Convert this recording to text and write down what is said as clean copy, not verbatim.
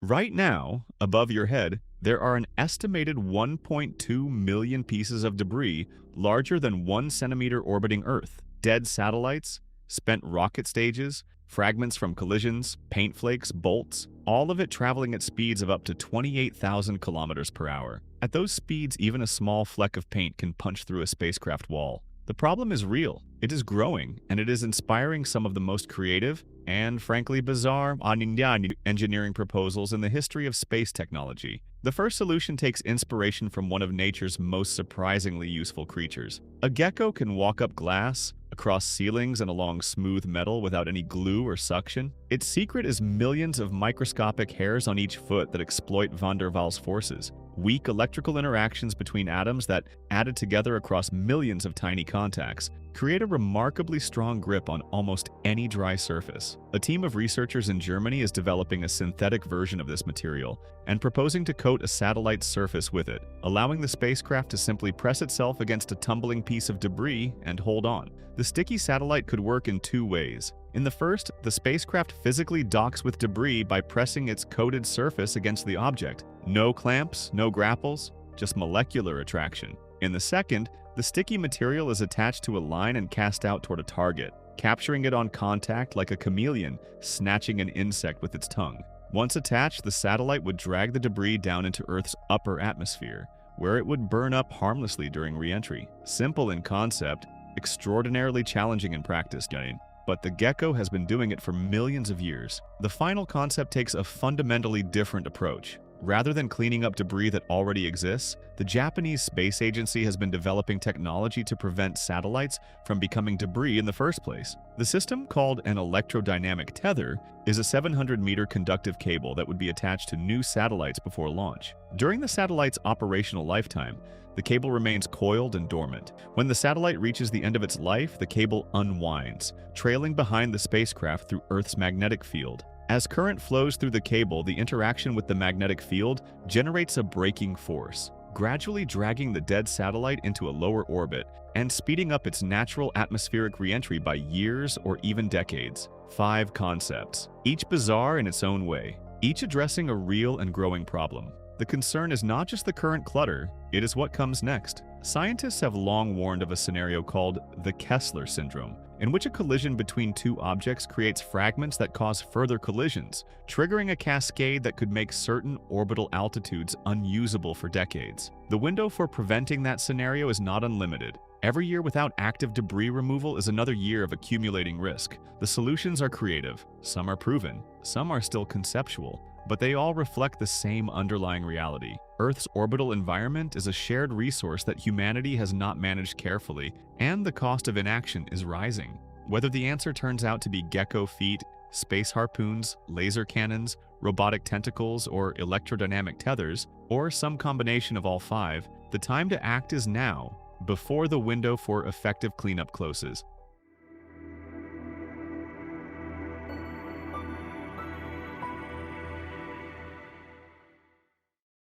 Right now, above your head, there are an estimated 1.2 million pieces of debris larger than 1 centimeter orbiting Earth. Dead satellites, spent rocket stages, fragments from collisions, paint flakes, bolts, all of it traveling at speeds of up to 28,000 kilometers per hour. At those speeds, even a small fleck of paint can punch through a spacecraft wall. The problem is real, it is growing, and it is inspiring some of the most creative and, frankly, bizarre engineering proposals in the history of space technology. The first solution takes inspiration from one of nature's most surprisingly useful creatures. A gecko can walk up glass, across ceilings and along smooth metal without any glue or suction. Its secret is millions of microscopic hairs on each foot that exploit van der Waals forces. Weak electrical interactions between atoms that, added together across millions of tiny contacts, create a remarkably strong grip on almost any dry surface. A team of researchers in Germany is developing a synthetic version of this material and proposing to coat a satellite's surface with it, allowing the spacecraft to simply press itself against a tumbling piece of debris and hold on. The sticky satellite could work in two ways. In the first, the spacecraft physically docks with debris by pressing its coated surface against the object. No clamps, no grapples, just molecular attraction. In the second, the sticky material is attached to a line and cast out toward a target, capturing it on contact like a chameleon snatching an insect with its tongue. Once attached, the satellite would drag the debris down into Earth's upper atmosphere, where it would burn up harmlessly during re-entry. Simple in concept, extraordinarily challenging in practice, but the gecko has been doing it for millions of years. The final concept takes a fundamentally different approach. Rather than cleaning up debris that already exists, the Japanese Space Agency has been developing technology to prevent satellites from becoming debris in the first place. The system, called an electrodynamic tether, is a 700-meter conductive cable that would be attached to new satellites before launch. During the satellite's operational lifetime, the cable remains coiled and dormant. When the satellite reaches the end of its life, the cable unwinds, trailing behind the spacecraft through Earth's magnetic field. As current flows through the cable, the interaction with the magnetic field generates a braking force, gradually dragging the dead satellite into a lower orbit and speeding up its natural atmospheric re-entry by years or even decades. 5 concepts, each bizarre in its own way, each addressing a real and growing problem. The concern is not just the current clutter, it is what comes next. Scientists have long warned of a scenario called the Kessler syndrome, in which a collision between two objects creates fragments that cause further collisions, triggering a cascade that could make certain orbital altitudes unusable for decades. The window for preventing that scenario is not unlimited. Every year without active debris removal is another year of accumulating risk. The solutions are creative, some are proven, some are still conceptual, but they all reflect the same underlying reality. Earth's orbital environment is a shared resource that humanity has not managed carefully, and the cost of inaction is rising. Whether the answer turns out to be gecko feet, space harpoons, laser cannons, robotic tentacles, or electrodynamic tethers, or some combination of all 5, the time to act is now, before the window for effective cleanup closes.